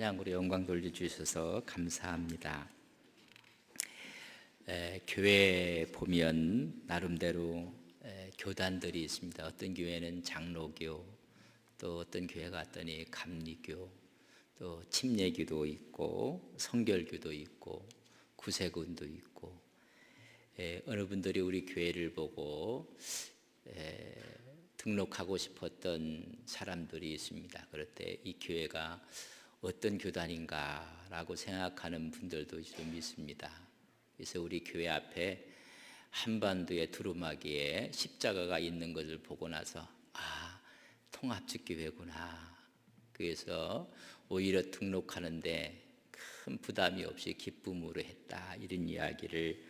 찬양으로 영광 돌려주셔서 감사합니다. 교회에 보면 나름대로 교단들이 있습니다. 어떤 교회는 장로교, 또 어떤 교회 갔더니 감리교, 또 침례교도 있고 성결교도 있고 구세군도 있고, 어느 분들이 우리 교회를 보고 등록하고 싶었던 사람들이 있습니다. 그럴 때 이 교회가 어떤 교단인가 라고 생각하는 분들도 좀 있습니다. 그래서 우리 교회 앞에 한반도의 두루마기에 십자가가 있는 것을 보고 나서 통합직교회구나. 그래서 오히려 등록하는데 큰 부담이 없이 기쁨으로 했다, 이런 이야기를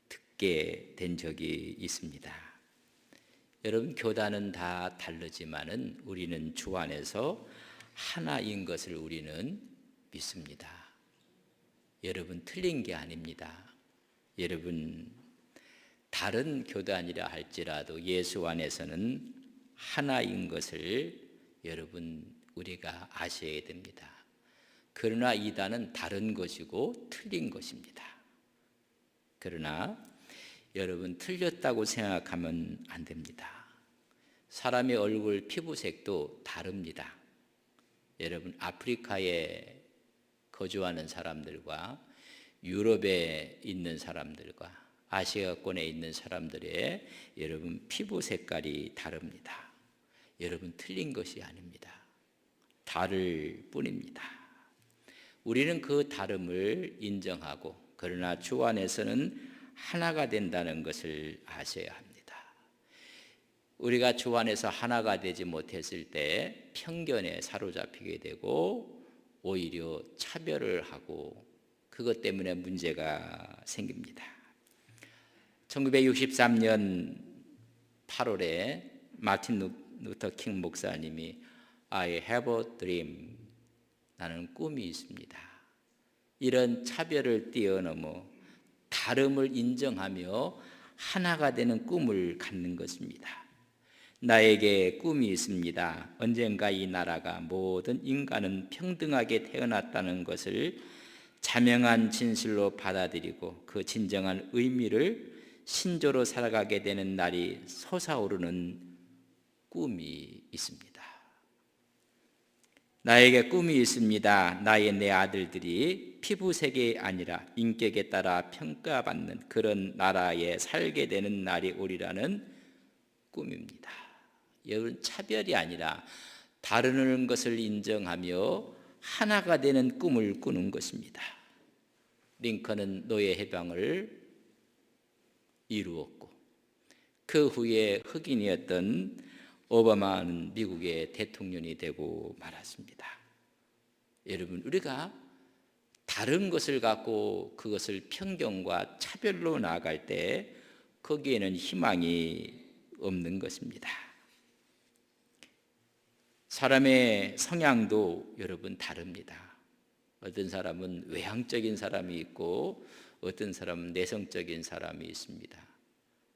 듣게 된 적이 있습니다. 여러분, 교단은 다 다르지만은 우리는 주 안에서 하나인 것을 우리는 믿습니다. 여러분, 틀린 게 아닙니다. 여러분, 다른 교단이라 할지라도 예수 안에서는 하나인 것을 여러분 우리가 아셔야 됩니다. 그러나 이단은 다른 것이고 틀린 것입니다. 그러나 여러분, 틀렸다고 생각하면 안 됩니다. 사람의 얼굴 피부색도 다릅니다. 여러분, 아프리카에 거주하는 사람들과 유럽에 있는 사람들과 아시아권에 있는 사람들의 여러분 피부 색깔이 다릅니다. 여러분, 틀린 것이 아닙니다. 다를 뿐입니다. 우리는 그 다름을 인정하고, 그러나 주 안에서는 하나가 된다는 것을 아셔야 합니다. 우리가 주 안에서 하나가 되지 못했을 때 편견에 사로잡히게 되고 오히려 차별을 하고 그것 때문에 문제가 생깁니다. 1963년 8월에 마틴 루터 킹 목사님이 I have a dream, 나는 꿈이 있습니다, 이런 차별을 뛰어넘어 다름을 인정하며 하나가 되는 꿈을 갖는 것입니다. 나에게 꿈이 있습니다. 언젠가 이 나라가 모든 인간은 평등하게 태어났다는 것을 자명한 진실로 받아들이고 그 진정한 의미를 신조로 살아가게 되는 날이 솟아오르는 꿈이 있습니다. 나에게 꿈이 있습니다. 나의 내 아들들이 피부색이 아니라 인격에 따라 평가받는 그런 나라에 살게 되는 날이 오리라는 꿈입니다. 여러분, 차별이 아니라 다른 것을 인정하며 하나가 되는 꿈을 꾸는 것입니다. 링컨은 노예 해방을 이루었고, 그 후에 흑인이었던 오바마는 미국의 대통령이 되고 말았습니다. 여러분, 우리가 다른 것을 갖고 그것을 편견과 차별로 나아갈 때 거기에는 희망이 없는 것입니다. 사람의 성향도 여러분 다릅니다. 어떤 사람은 외향적인 사람이 있고 어떤 사람은 내성적인 사람이 있습니다.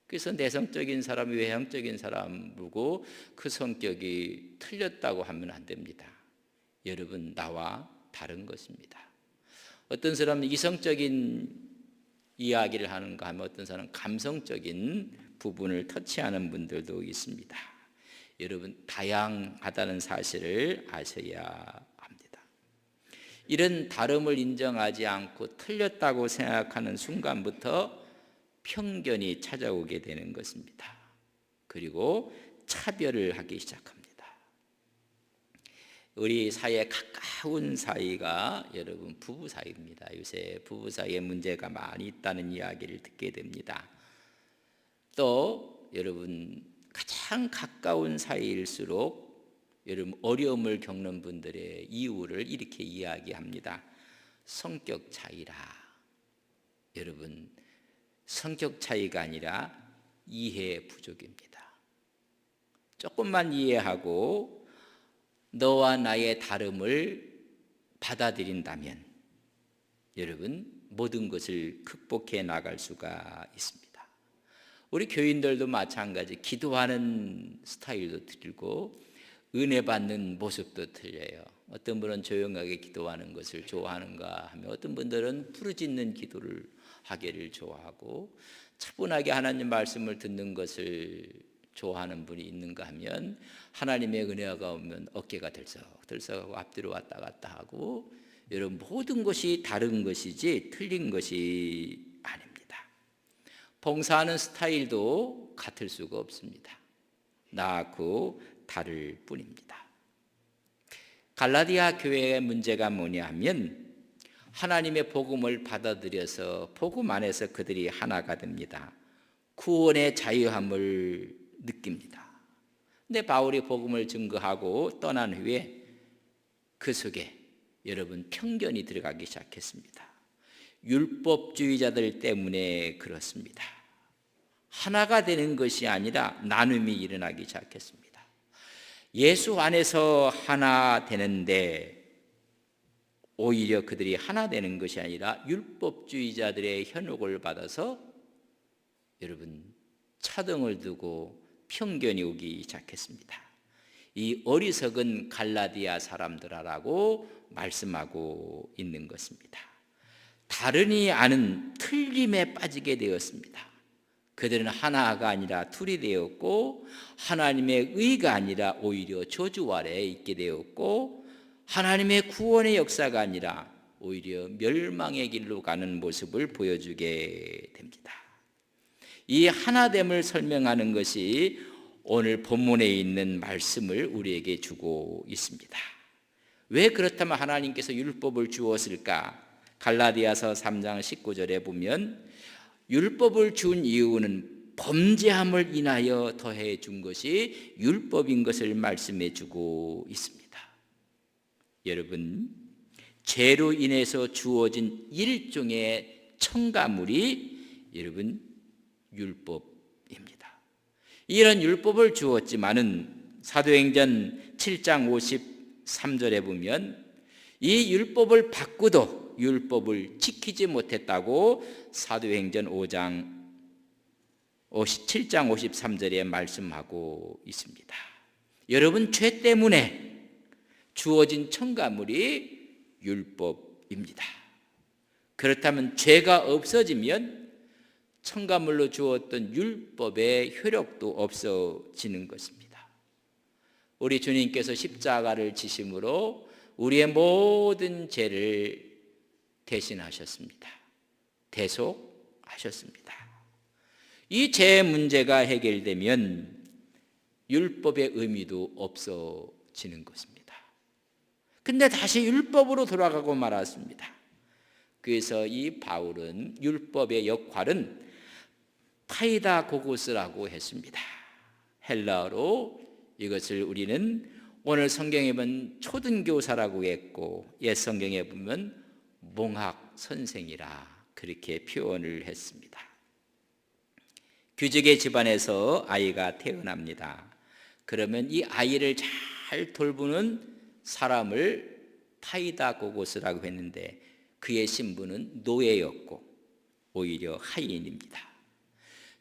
그래서 내성적인 사람이 외향적인 사람이고 그 성격이 틀렸다고 하면 안 됩니다. 여러분, 나와 다른 것입니다. 어떤 사람은 이성적인 이야기를 하는가 하면 어떤 사람은 감성적인 부분을 터치하는 분들도 있습니다. 여러분, 다양하다는 사실을 아셔야 합니다. 이런 다름을 인정하지 않고 틀렸다고 생각하는 순간부터 편견이 찾아오게 되는 것입니다. 그리고 차별을 하기 시작합니다. 우리 사이에 가까운 사이가 여러분 부부 사이입니다. 요새 부부 사이에 문제가 많이 있다는 이야기를 듣게 됩니다. 또 여러분, 가장 가까운 사이일수록 여러분 어려움을 겪는 분들의 이유를 이렇게 이야기합니다. 성격 차이라. 여러분, 성격 차이가 아니라 이해 부족입니다. 조금만 이해하고 너와 나의 다름을 받아들인다면 여러분 모든 것을 극복해 나갈 수가 있습니다. 우리 교인들도 마찬가지, 기도하는 스타일도 틀리고 은혜 받는 모습도 틀려요. 어떤 분은 조용하게 기도하는 것을 좋아하는가 하면 어떤 분들은 부르짖는 기도를 하기를 좋아하고 차분하게 하나님 말씀을 듣는 것을 좋아하는 분이 있는가 하면 하나님의 은혜가 오면 어깨가 들썩들썩하고 앞뒤로 왔다 갔다 하고 여러분 모든 것이 다른 것이지 틀린 것이 아닙니다. 봉사하는 스타일도 같을 수가 없습니다. 나하고 다를 뿐입니다. 갈라디아 교회의 문제가 뭐냐 하면 하나님의 복음을 받아들여서 복음 안에서 그들이 하나가 됩니다. 구원의 자유함을 느낍니다. 근데 바울이 복음을 증거하고 떠난 후에 그 속에 여러분 편견이 들어가기 시작했습니다. 율법주의자들 때문에 그렇습니다. 하나가 되는 것이 아니라 나눔이 일어나기 시작했습니다. 예수 안에서 하나 되는데 오히려 그들이 하나 되는 것이 아니라 율법주의자들의 현혹을 받아서 여러분 차등을 두고 편견이 오기 시작했습니다. 이 어리석은 갈라디아 사람들아라고 말씀하고 있는 것입니다. 다른이 아는 틀림에 빠지게 되었습니다. 그들은 하나가 아니라 둘이 되었고 하나님의 의가 아니라 오히려 저주 아래에 있게 되었고 하나님의 구원의 역사가 아니라 오히려 멸망의 길로 가는 모습을 보여주게 됩니다. 이 하나됨을 설명하는 것이 오늘 본문에 있는 말씀을 우리에게 주고 있습니다. 왜 그렇다면 하나님께서 율법을 주었을까? 갈라디아서 3장 19절에 보면 율법을 준 이유는 범죄함을 인하여 더해 준 것이 율법인 것을 말씀해 주고 있습니다. 여러분, 죄로 인해서 주어진 일종의 첨가물이 여러분 율법입니다. 이런 율법을 주었지만은 사도행전 7장 53절에 보면 이 율법을 바꾸도 율법을 지키지 못했다고 사도행전 7장 53절에 말씀하고 있습니다. 여러분, 죄 때문에 주어진 첨가물이 율법입니다. 그렇다면 죄가 없어지면 첨가물로 주었던 율법의 효력도 없어지는 것입니다. 우리 주님께서 십자가를 지심으로 우리의 모든 죄를 대신하셨습니다. 대속하셨습니다. 이 죄 문제가 해결되면 율법의 의미도 없어지는 것입니다. 근데 다시 율법으로 돌아가고 말았습니다. 그래서 이 바울은 율법의 역할은 파이다고고스라고 했습니다. 헬라어로 이것을 우리는 오늘 성경에 보면 초등교사라고 했고 옛 성경에 보면 몽학 선생이라 그렇게 표현을 했습니다. 귀족의 집안에서 아이가 태어납니다. 그러면 이 아이를 잘 돌보는 사람을 파이다고고스라고 했는데 그의 신분은 노예였고 오히려 하인입니다.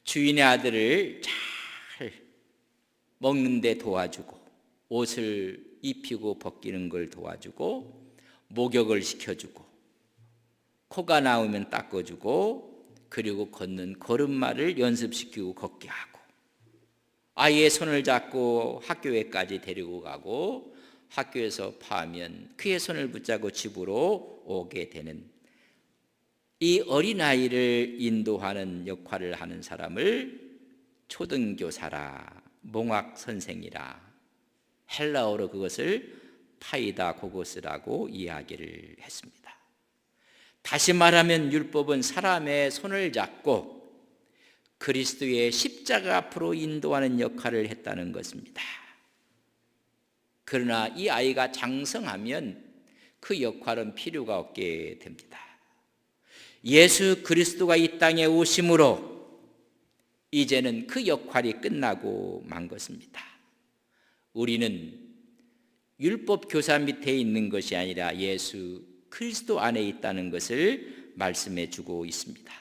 주인의 아들을 잘 먹는 데 도와주고 옷을 입히고 벗기는 걸 도와주고 목욕을 시켜주고 코가 나오면 닦아주고 그리고 걷는 걸음마를 연습시키고 걷게 하고 아이의 손을 잡고 학교에까지 데리고 가고 학교에서 파하면 그의 손을 붙잡고 집으로 오게 되는 이 어린아이를 인도하는 역할을 하는 사람을 초등교사라 몽학 선생이라 헬라어로 그것을 파이다고고스라고 이야기를 했습니다. 다시 말하면 율법은 사람의 손을 잡고 그리스도의 십자가 앞으로 인도하는 역할을 했다는 것입니다. 그러나 이 아이가 장성하면 그 역할은 필요가 없게 됩니다. 예수 그리스도가 이 땅에 오심으로 이제는 그 역할이 끝나고 만 것입니다. 우리는 율법 교사 밑에 있는 것이 아니라 예수 그리스도 안에 있다는 것을 말씀해 주고 있습니다.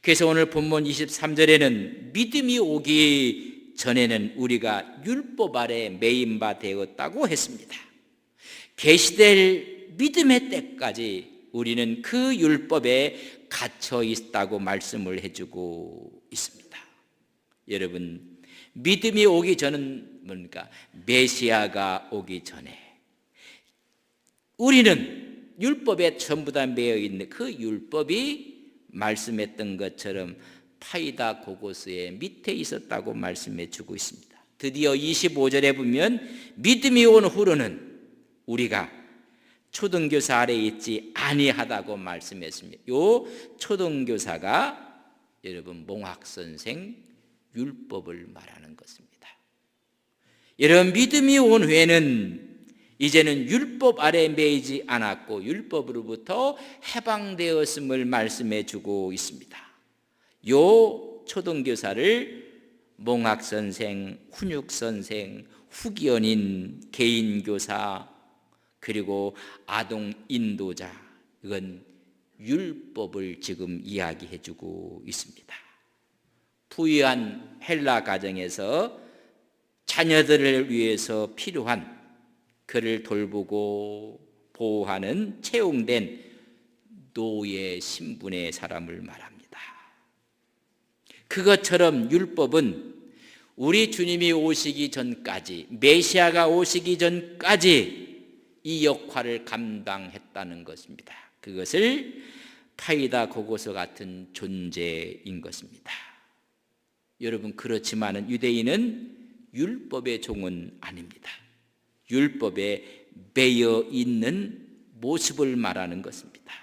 그래서 오늘 본문 23절에는 믿음이 오기 전에는 우리가 율법 아래 매인 바 되었다고 했습니다. 계시될 믿음의 때까지 우리는 그 율법에 갇혀 있다고 말씀을 해주고 있습니다. 여러분, 믿음이 오기 전은 뭡니까? 메시아가 오기 전에 우리는 율법에 전부 다 매여 있는 그 율법이 말씀했던 것처럼 파이다 고고스의 밑에 있었다고 말씀해 주고 있습니다. 드디어 25절에 보면 믿음이 온 후로는 우리가 초등교사 아래에 있지 아니하다고 말씀했습니다. 요 초등교사가 여러분 몽학선생 율법을 말하는 것입니다. 여러분, 믿음이 온 후에는 이제는 율법 아래 매이지 않았고 율법으로부터 해방되었음을 말씀해 주고 있습니다. 요 초등교사를 몽학선생, 훈육선생, 후기연인, 개인교사, 그리고 아동 인도자, 이건 율법을 지금 이야기해 주고 있습니다. 부유한 헬라 가정에서 자녀들을 위해서 필요한 그를 돌보고 보호하는 채용된 노예 신분의 사람을 말합니다. 그것처럼 율법은 우리 주님이 오시기 전까지, 메시아가 오시기 전까지 이 역할을 감당했다는 것입니다. 그것을 파이다 고고서 같은 존재인 것입니다. 여러분, 그렇지만은 유대인은 율법의 종은 아닙니다. 율법에 매여 있는 모습을 말하는 것입니다.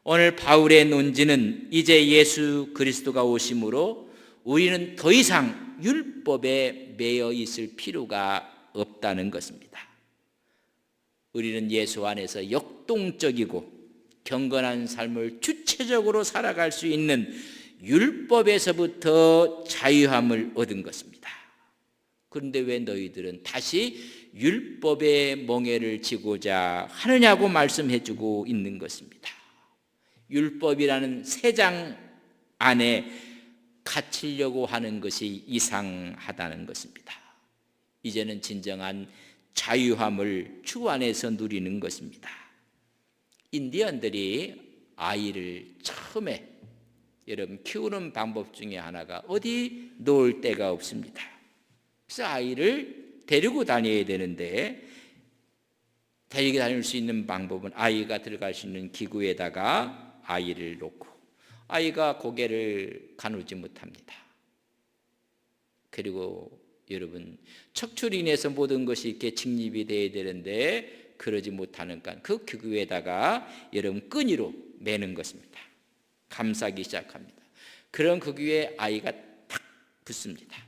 오늘 바울의 논지는 이제 예수 그리스도가 오심으로 우리는 더 이상 율법에 매여 있을 필요가 없다는 것입니다. 우리는 예수 안에서 역동적이고 경건한 삶을 주체적으로 살아갈 수 있는 율법에서부터 자유함을 얻은 것입니다. 그런데 왜 너희들은 다시 율법의 멍에를 지고자 하느냐고 말씀해 주고 있는 것입니다. 율법이라는 새 장 안에 갇히려고 하는 것이 이상하다는 것입니다. 이제는 진정한 자유함을 주 안에서 누리는 것입니다. 인디언들이 아이를 처음에 여러분 키우는 방법 중에 하나가 어디 놓을 데가 없습니다. 그래서 아이를 데리고 다녀야 되는데 데리고 다닐 수 있는 방법은 아이가 들어갈 수 있는 기구에다가 아이를 놓고 아이가 고개를 가누지 못합니다. 그리고 여러분 척추로 인해서 모든 것이 이렇게 직립이 돼야 되는데 그러지 못하니까 그 기구에다가 여러분 끈이로 매는 것입니다. 감싸기 시작합니다. 그런 그 기구에 아이가 탁 붙습니다.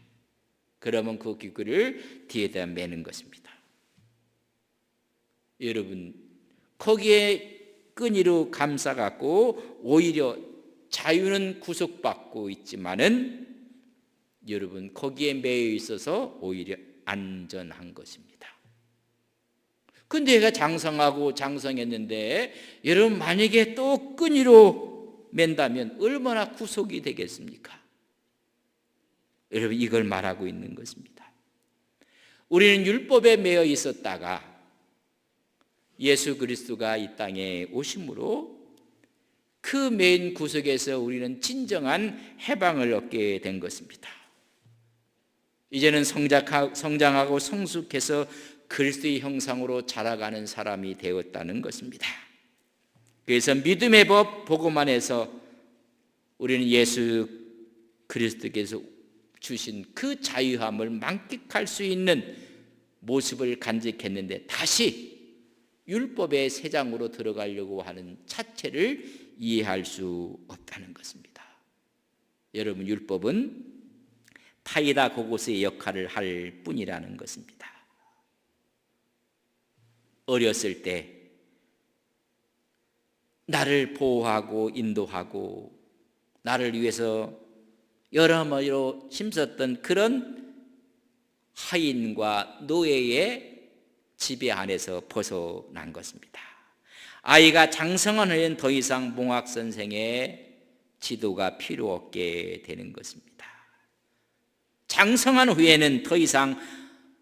그러면 그 기구를 뒤에다 매는 것입니다. 여러분 거기에 끈이로 감싸갖고 오히려 자유는 구속받고 있지만은 여러분 거기에 매여 있어서 오히려 안전한 것입니다. 근데 얘가 장성하고 장성했는데 여러분 만약에 또 끈이로 맨다면 얼마나 구속이 되겠습니까? 여러분 이걸 말하고 있는 것입니다. 우리는 율법에 매여 있었다가 예수 그리스도가 이 땅에 오심으로 그 매인 구속에서 우리는 진정한 해방을 얻게 된 것입니다. 이제는 성장하고 성숙해서 그리스도의 형상으로 자라가는 사람이 되었다는 것입니다. 그래서 믿음의 법 복음 안에서 우리는 예수 그리스도께서 주신 그 자유함을 만끽할 수 있는 모습을 간직했는데 다시 율법의 새 장으로 들어가려고 하는 자체를 이해할 수 없다는 것입니다. 여러분 율법은 파이다 고고스의 역할을 할 뿐이라는 것입니다. 어렸을 때 나를 보호하고 인도하고 나를 위해서 여러모로 힘썼던 그런 하인과 노예의 지배 안에서 벗어난 것입니다. 아이가 장성한 후에는 더 이상 몽학 선생의 지도가 필요 없게 되는 것입니다. 장성한 후에는 더 이상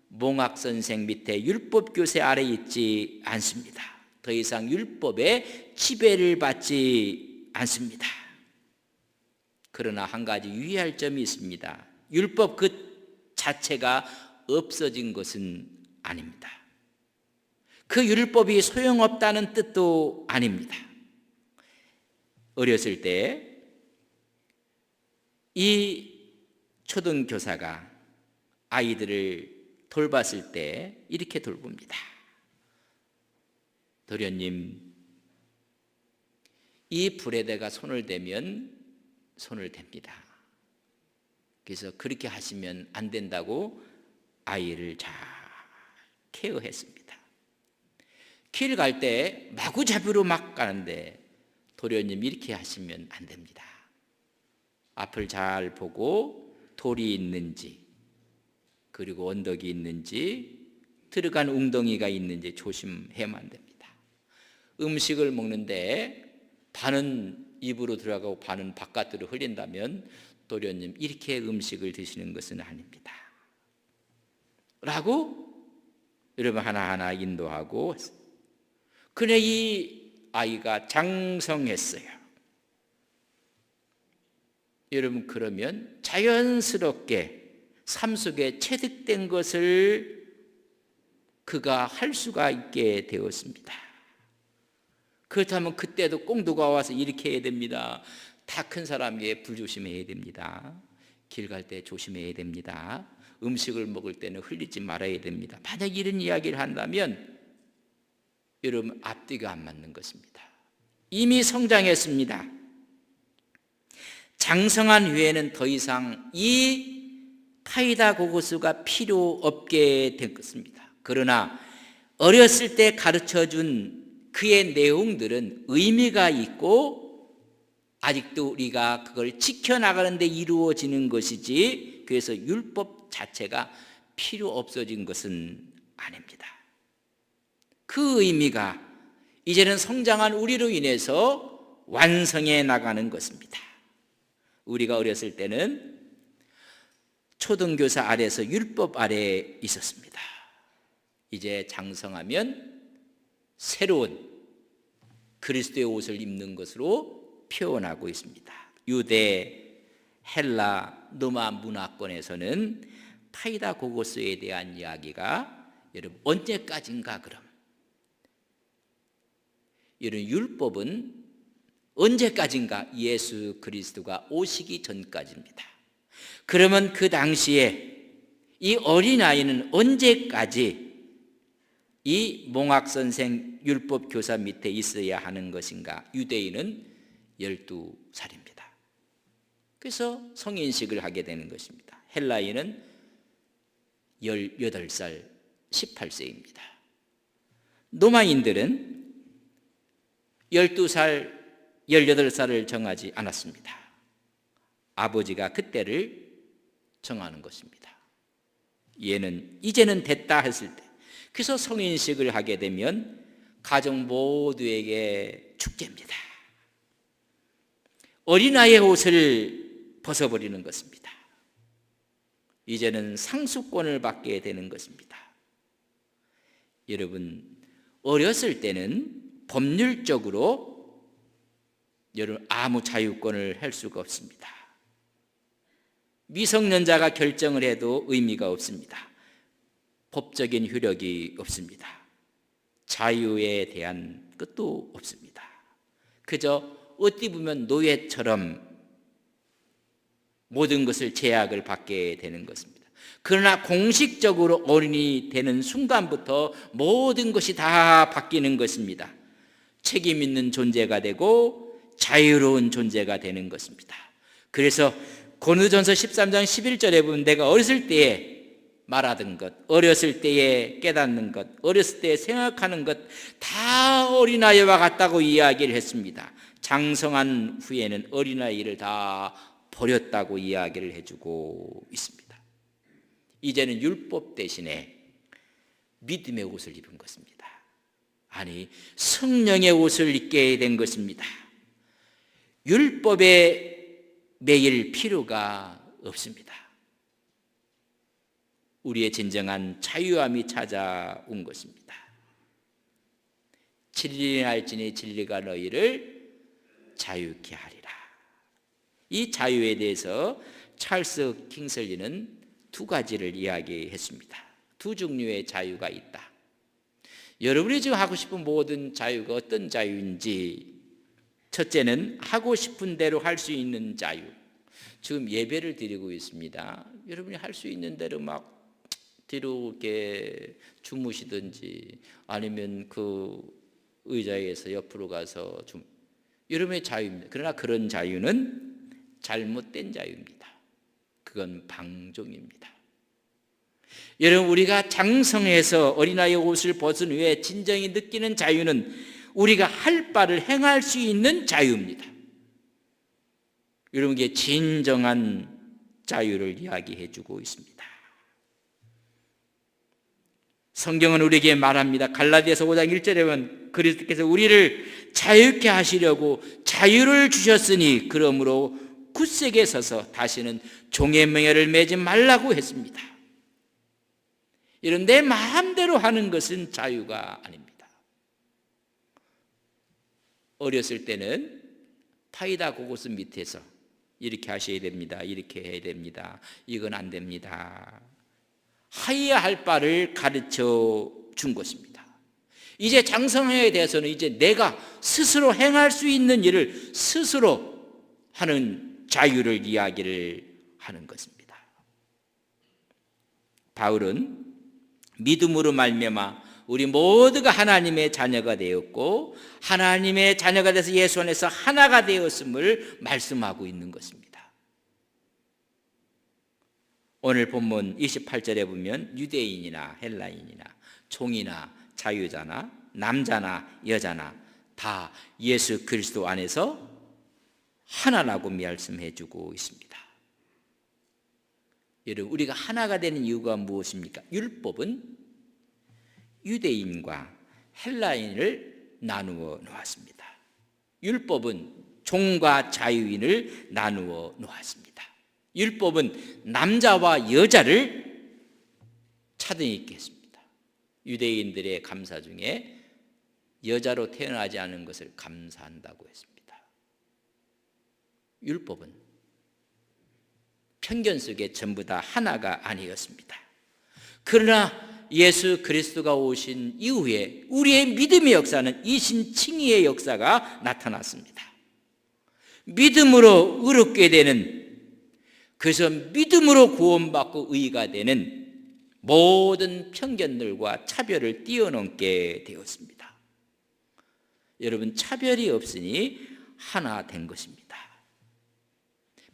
몽학선생 밑에 율법교세 아래 있지 않습니다. 더 이상 율법의 지배를 받지 않습니다. 그러나 한 가지 유의할 점이 있습니다. 율법 그 자체가 없어진 것은 아닙니다. 그 율법이 소용없다는 뜻도 아닙니다. 어렸을 때 이 초등교사가 아이들을 돌봤을 때 이렇게 돌봅니다. 도련님, 이 불에다가 손을 대면 손을 댑니다. 그래서 그렇게 하시면 안 된다고 아이를 잘 케어했습니다. 길 갈 때 마구잡이로 막 가는데 도련님 이렇게 하시면 안 됩니다. 앞을 잘 보고 돌이 있는지, 그리고 언덕이 있는지, 들어간 웅덩이가 있는지 조심해야만 됩니다. 음식을 먹는데 반은 입으로 들어가고 반은 바깥으로 흘린다면 도련님 이렇게 음식을 드시는 것은 아닙니다 라고 여러분 하나하나 인도하고, 그래 이 아이가 장성했어요. 여러분, 그러면 자연스럽게 삶 속에 체득된 것을 그가 할 수가 있게 되었습니다. 그렇다면 그때도 꽁두가 와서 이렇게 해야 됩니다. 다 큰 사람이 불조심해야 됩니다. 길 갈 때 조심해야 됩니다. 음식을 먹을 때는 흘리지 말아야 됩니다. 만약 이런 이야기를 한다면 여러분 앞뒤가 안 맞는 것입니다. 이미 성장했습니다. 장성한 후에는 더 이상 이 타이다 고고스가 필요 없게 된 것입니다. 그러나 어렸을 때 가르쳐준 그의 내용들은 의미가 있고 아직도 우리가 그걸 지켜나가는 데 이루어지는 것이지, 그래서 율법 자체가 필요 없어진 것은 아닙니다. 그 의미가 이제는 성장한 우리로 인해서 완성해 나가는 것입니다. 우리가 어렸을 때는 초등교사 아래에서 율법 아래에 있었습니다. 이제 장성하면 새로운 그리스도의 옷을 입는 것으로 표현하고 있습니다. 유대, 헬라, 로마 문화권에서는 타이다 고고스에 대한 이야기가 여러분 언제까지인가 그럼? 이런 율법은 언제까지인가? 예수 그리스도가 오시기 전까지입니다. 그러면 그 당시에 이 어린아이는 언제까지 이 몽학선생 율법교사 밑에 있어야 하는 것인가? 유대인은 12살입니다. 그래서 성인식을 하게 되는 것입니다. 헬라인은 18살, 18세입니다. 로마인들은 12살, 18살을 정하지 않았습니다. 아버지가 그때를 정하는 것입니다. 얘는 이제는 됐다 했을 때, 그래서 성인식을 하게 되면 가정 모두에게 축제입니다. 어린아이의 옷을 벗어버리는 것입니다. 이제는 상속권을 받게 되는 것입니다. 여러분, 어렸을 때는 법률적으로 여러분 아무 자유권을 할 수가 없습니다. 미성년자가 결정을 해도 의미가 없습니다. 법적인 효력이 없습니다. 자유에 대한 것도 없습니다. 그저 어찌 보면 노예처럼 모든 것을 제약을 받게 되는 것입니다. 그러나 공식적으로 어른이 되는 순간부터 모든 것이 다 바뀌는 것입니다. 책임 있는 존재가 되고 자유로운 존재가 되는 것입니다. 그래서 고린도전서 13장 11절에 보면 내가 어렸을 때에 말하던 것, 어렸을 때에 깨닫는 것, 어렸을 때에 생각하는 것 다 어린아이와 같다고 이야기를 했습니다. 장성한 후에는 어린아이를 다 버렸다고 이야기를 해주고 있습니다. 이제는 율법 대신에 믿음의 옷을 입은 것입니다. 아니, 성령의 옷을 입게 된 것입니다. 율법에 매일 필요가 없습니다. 우리의 진정한 자유함이 찾아온 것입니다. 7일이나 할지니 진리가 너희를 자유케 하리라. 이 자유에 대해서 찰스 킹슬리는 두 가지를 이야기했습니다. 두 종류의 자유가 있다. 여러분이 지금 하고 싶은 모든 자유가 어떤 자유인지, 첫째는 하고 싶은 대로 할 수 있는 자유. 지금 예배를 드리고 있습니다. 여러분이 할 수 있는 대로 막 뒤로 이렇게 주무시든지 아니면 그 의자에서 옆으로 가서 여러분의 자유입니다. 그러나 그런 자유는 잘못된 자유입니다. 그건 방종입니다. 여러분, 우리가 장성해서 어린아이의 옷을 벗은 후에 진정히 느끼는 자유는 우리가 할 바를 행할 수 있는 자유입니다. 여러분에게 진정한 자유를 이야기해 주고 있습니다. 성경은 우리에게 말합니다. 갈라디아서 5장 1절에 보면 그리스도께서 우리를 자유케 하시려고 자유를 주셨으니 그러므로 굳세게 서서 다시는 종의 명예를 매지 말라고 했습니다. 이런 내 마음대로 하는 것은 자유가 아닙니다. 어렸을 때는 타이다 고고스 밑에서 이렇게 하셔야 됩니다. 이렇게 해야 됩니다. 이건 안 됩니다. 하여야 할 바를 가르쳐 준 것입니다. 이제 장성에 대해서는 이제 내가 스스로 행할 수 있는 일을 스스로 하는 자유를 이야기를 하는 것입니다. 바울은 믿음으로 말미암아 우리 모두가 하나님의 자녀가 되었고 하나님의 자녀가 돼서 예수 안에서 하나가 되었음을 말씀하고 있는 것입니다. 오늘 본문 28절에 보면 유대인이나 헬라인이나 종이나 자유자나 남자나 여자나 다 예수 그리스도 안에서 하나라고 말씀해 주고 있습니다. 여러분, 우리가 하나가 되는 이유가 무엇입니까? 율법은 유대인과 헬라인을 나누어 놓았습니다. 율법은 종과 자유인을 나누어 놓았습니다. 율법은 남자와 여자를 차등히 있게 했습니다. 유대인들의 감사 중에 여자로 태어나지 않은 것을 감사한다고 했습니다. 율법은 편견 속에 전부 다 하나가 아니었습니다. 그러나 예수 그리스도가 오신 이후에 우리의 믿음의 역사는 이신칭의의 역사가 나타났습니다. 믿음으로 의롭게 되는, 그래서 믿음으로 구원받고 의가 되는 모든 편견들과 차별을 뛰어넘게 되었습니다. 여러분, 차별이 없으니 하나 된 것입니다.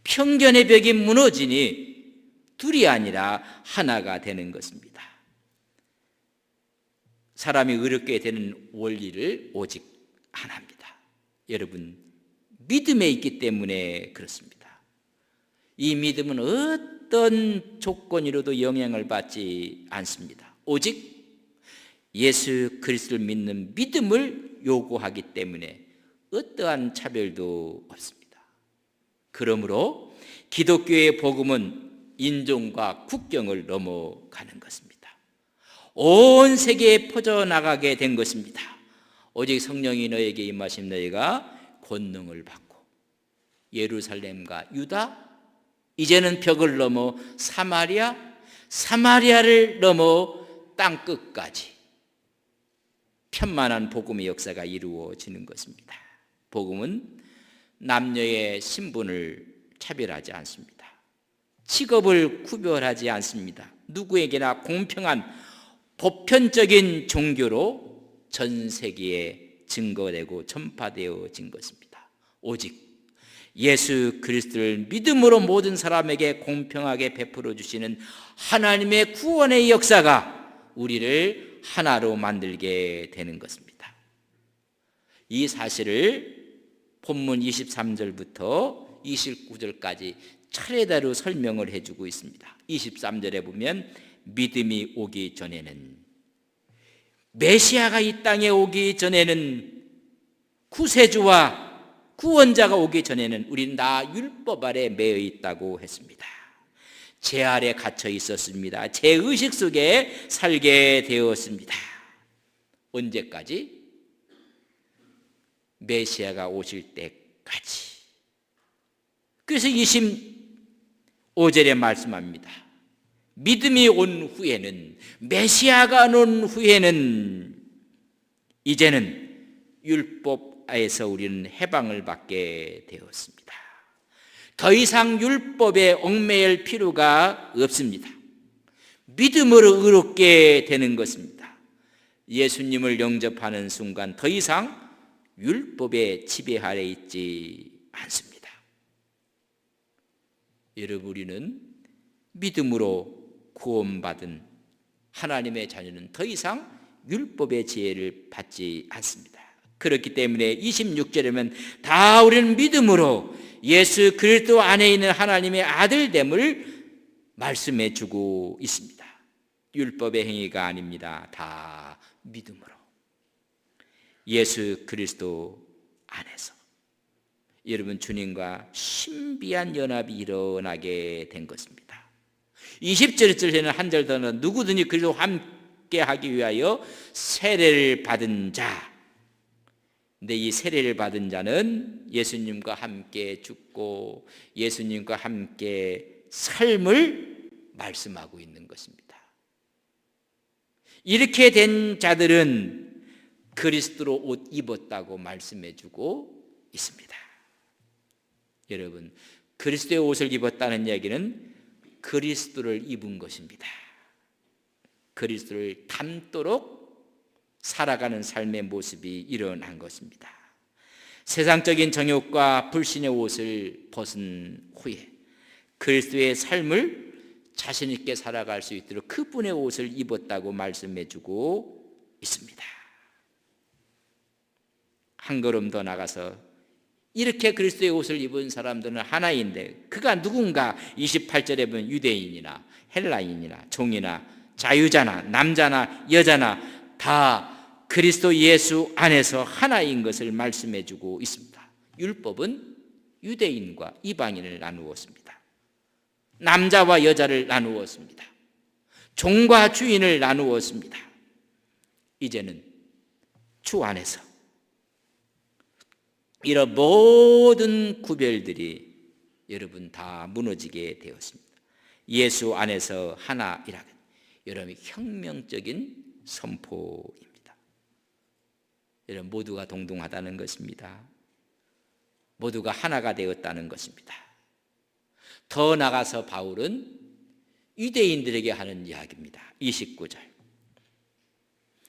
편견의 벽이 무너지니 둘이 아니라 하나가 되는 것입니다. 사람이 의롭게 되는 원리를 오직 하나입니다. 여러분, 믿음에 있기 때문에 그렇습니다. 이 믿음은 어떤 조건으로도 영향을 받지 않습니다. 오직 예수 그리스도를 믿는 믿음을 요구하기 때문에 어떠한 차별도 없습니다. 그러므로 기독교의 복음은 인종과 국경을 넘어가는 것입니다. 온 세계에 퍼져나가게 된 것입니다. 오직 성령이 너에게 임하신 너희가 권능을 받고 예루살렘과 유다, 이제는 벽을 넘어 사마리아를 넘어 땅끝까지 편만한 복음의 역사가 이루어지는 것입니다. 복음은 남녀의 신분을 차별하지 않습니다. 직업을 구별하지 않습니다. 누구에게나 공평한 보편적인 종교로 전 세계에 증거되고 전파되어진 것입니다. 오직 예수 그리스도를 믿음으로 모든 사람에게 공평하게 베풀어 주시는 하나님의 구원의 역사가 우리를 하나로 만들게 되는 것입니다. 이 사실을 본문 23절부터 29절까지 차례대로 설명을 해주고 있습니다. 23절에 보면 믿음이 오기 전에는, 메시아가 이 땅에 오기 전에는, 구세주와 구원자가 오기 전에는 우리는 다 율법 아래 매여 있다고 했습니다. 제 아래 갇혀 있었습니다. 제 의식 속에 살게 되었습니다. 언제까지? 메시아가 오실 때까지. 그래서 25절에 말씀합니다. 믿음이 온 후에는, 메시아가 온 후에는 이제는 율법에서 우리는 해방을 받게 되었습니다. 더 이상 율법에 얽매일 필요가 없습니다. 믿음으로 의롭게 되는 것입니다. 예수님을 영접하는 순간 더 이상 율법의 지배 아래 있지 않습니다. 여러분, 우리는 믿음으로 구원받은 하나님의 자녀는 더 이상 율법의 지혜를 받지 않습니다. 그렇기 때문에 26절에는 다 우리는 믿음으로 예수 그리스도 안에 있는 하나님의 아들됨을 말씀해 주고 있습니다. 율법의 행위가 아닙니다. 다 믿음으로 예수 그리스도 안에서 여러분 주님과 신비한 연합이 일어나게 된 것입니다. 20절에는 한 절 더 누구든지 그리스도와 함께 하기 위하여 세례를 받은 자. 근데 이 세례를 받은 자는 예수님과 함께 죽고 예수님과 함께 삶을 말씀하고 있는 것입니다. 이렇게 된 자들은 그리스도로 옷 입었다고 말씀해주고 있습니다. 여러분, 그리스도의 옷을 입었다는 얘기는 그리스도를 입은 것입니다. 그리스도를 닮도록 살아가는 삶의 모습이 일어난 것입니다. 세상적인 정욕과 불신의 옷을 벗은 후에 그리스도의 삶을 자신 있게 살아갈 수 있도록 그분의 옷을 입었다고 말씀해주고 있습니다. 한 걸음 더 나가서 이렇게 그리스도의 옷을 입은 사람들은 하나인데 그가 누군가 28절에 보면 유대인이나 헬라인이나 종이나 자유자나 남자나 여자나 다 그리스도 예수 안에서 하나인 것을 말씀해주고 있습니다. 율법은 유대인과 이방인을 나누었습니다. 남자와 여자를 나누었습니다. 종과 주인을 나누었습니다. 이제는 주 안에서 이런 모든 구별들이 여러분 다 무너지게 되었습니다. 예수 안에서 하나이라. 여러분, 혁명적인 선포입니다. 여러분, 모두가 동등하다는 것입니다. 모두가 하나가 되었다는 것입니다. 더 나가서 바울은 유대인들에게 하는 이야기입니다. 29절.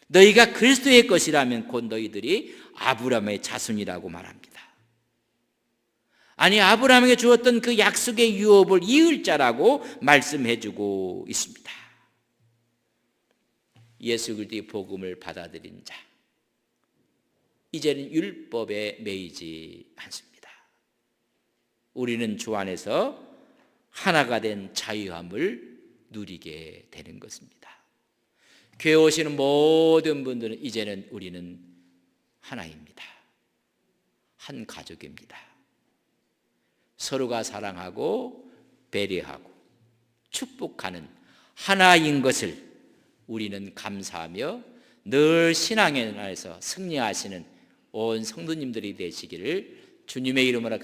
너희가 그리스도의 것이라면 곧 너희들이 아브라함의 자손이라고 말합니다. 아니, 아브라함에게 주었던 그 약속의 유업을 이을 자라고 말씀해주고 있습니다. 예수 그리스도의 복음을 받아들인 자, 이제는 율법에 매이지 않습니다. 우리는 주 안에서 하나가 된 자유함을 누리게 되는 것입니다. 교회 오시는 모든 분들은 이제는 우리는 하나입니다. 한 가족입니다. 서로가 사랑하고 배려하고 축복하는 하나인 것을 우리는 감사하며 늘 신앙의 날에서 승리하시는 온 성도님들이 되시기를 주님의 이름으로